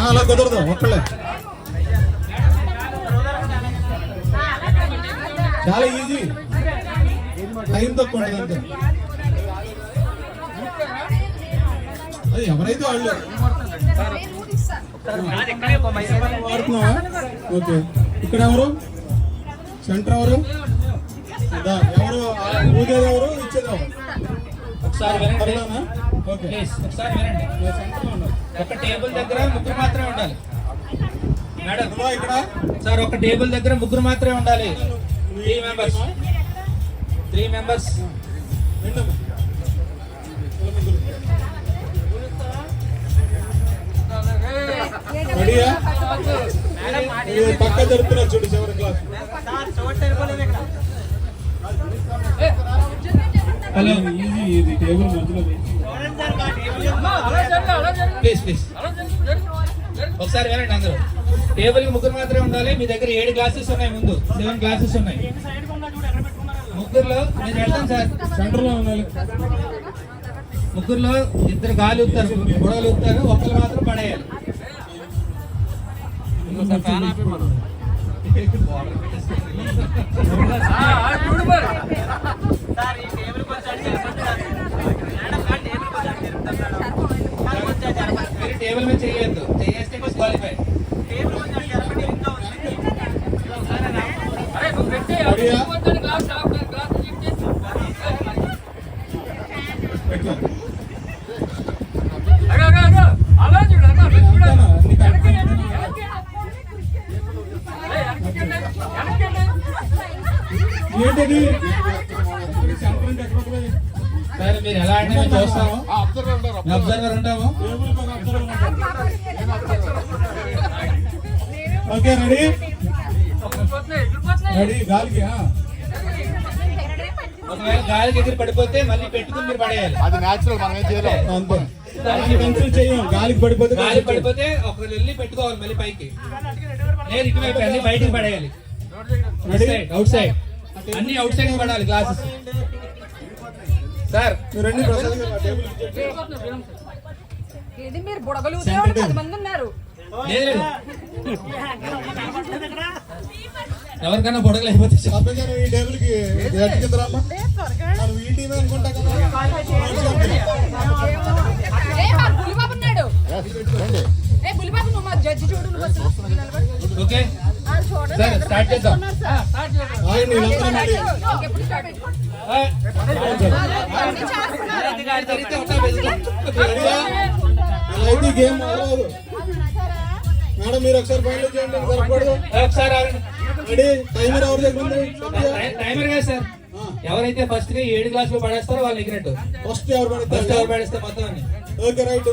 అలా కుదరదు ఒక్కళ్ళే. చాలా ఈజీ, టైం తక్కువ ఉంటుంది అంతే. అది ఎవరైతే వాళ్ళు వాడుతున్నావా? ఓకే. ఇక్కడ ఎవరు సెంటర్ ఎవరు? ఎవరు ఊదేది ఎవరు ఇచ్చేది ఎవరు? ఒకసారి వినండి. ఒకసారి వినండి. ఒక టేబుల్ దగ్గర ముగ్గురు మాత్రమే ఉండాలి మేడం. ఇక్కడ సార్ ఒక టేబుల్ దగ్గర ముగ్గురు మాత్రమే ఉండాలి. 3 మెంబర్స్. రెడీయా? పక్క జరుపుతున్నారు చూడు చివరి క్లాస్. హలో ఈజీ ఇది టేబుల్ మధ్యలో ప్లీజ్ ఒకసారి వినండి అందరూ. టేబుల్ కి ముగ్గురు మాత్రమే ఉండాలి. మీ దగ్గర 7 గ్లాసెస్ ఉన్నాయి, ముందు 7 గ్లాసెస్ ఉన్నాయి. ముగ్గురులో నేను వెళ్తాను సార్, సెంటర్ లో ఉండాలి. ముగ్గురులో 2 గాలి ఊపుతారు, గొడవలు ఊపుతారు, ఒక్కరు మాత్రం పడేయాలి. మీరు టేబుల్ మీద చేయొద్దు, చేస్తే క్వాలిఫై. ఏంటది? సరే మీరు ఎలా అంటే మేము చూస్తాము, అబ్జర్వర్ ఉంటాము. ఓకే రెడీ రెడీ గాలికి. ఒకవేళ గాలికి ఎగిరి పడిపోతే మళ్ళీ పెట్టుకుని మీరు పడేయాలి. అది న్యాచురల్, మనం ఏం చేయలేం. అంతే, కన్సిడర్ చేయం. గాలికి పడిపోతే ఒకరు వెళ్ళి పెట్టుకోవాలి మళ్ళీ పైకి. లేదు ఇటువైపు అన్ని బయటికి పడేయాలి. అవుట్ సైడ్ అన్ని అవుట్ సైడ్ పడాలి గ్లాసెస్. సార్ మీరు బుడగలు 10 మంది ఉన్నారు. ఎవరికైనా బుడగలు అయిపోతే ఈ టేబుల్ కి ఈ టీమే అనుకుంటా కదా. బులిబాబు ఉన్నాడు. బులిబాబు నువ్వు మా జడ్జి చూడు. ఓకే సరే స్టార్ట్ చేద్దాం. గేమ్ మొదలవదు మేడం, మీరు ఒకసారి ఫైనల్ చేయండి. సరిపడదు. ఒకసారి టైమర్ ఎవరి దగ్గర ఉంది? టైమర్ కాదు సార్, ఎవరైతే ఫస్ట్ 7 గ్లాసులు పడేస్తారో వాళ్ళు ఎగినట్టు. ఫస్ట్ ఎవరు పడేస్తే మొత్తం అన్ని. Okay right.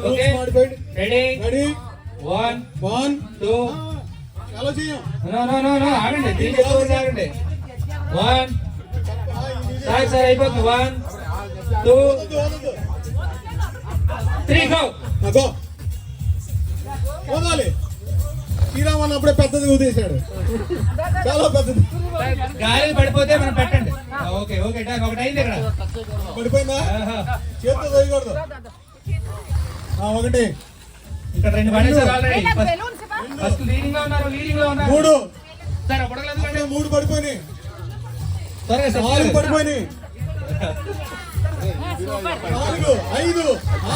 రెడీ రెడీ 1 2 అలా చేయం. ఆగండి, ఆగండి. 1 సార్ అయిపోతుంది. 1 2 3 గో. పోదాలి. శ్రీరామ్ అన్నప్పుడే పెద్దది ఊదేశాడు, చాలా పెద్దది. గాలి పడిపోతే మనం పెట్టండి. ఓకే ఓకే ఒకటి అయింది. ఇక్కడ పడిపోయిందా? చేతితో వేయకూడదు. ఒకటి ఇక్కడ 2 పడేసారు ఆల్రెడీ. ఫస్ట్ లీడింగ్ లో ఉన్నారు. 3 సార్ 3 పడిపోయినాయి. త్వరగా సార్ 4 పడిపోయినాయి. 4 5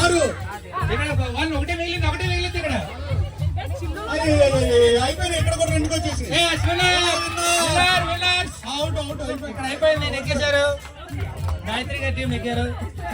6 ఇక్కడ ఒకటే మిగిలింది ఇక్కడ. అయిపోయినాయి. ఇక్కడ కూడా 2 వచ్చేసి ఇక్కడ అయిపోయింది. నెక్కేశారు. గాయత్రి గారి టీం నెక్కారు.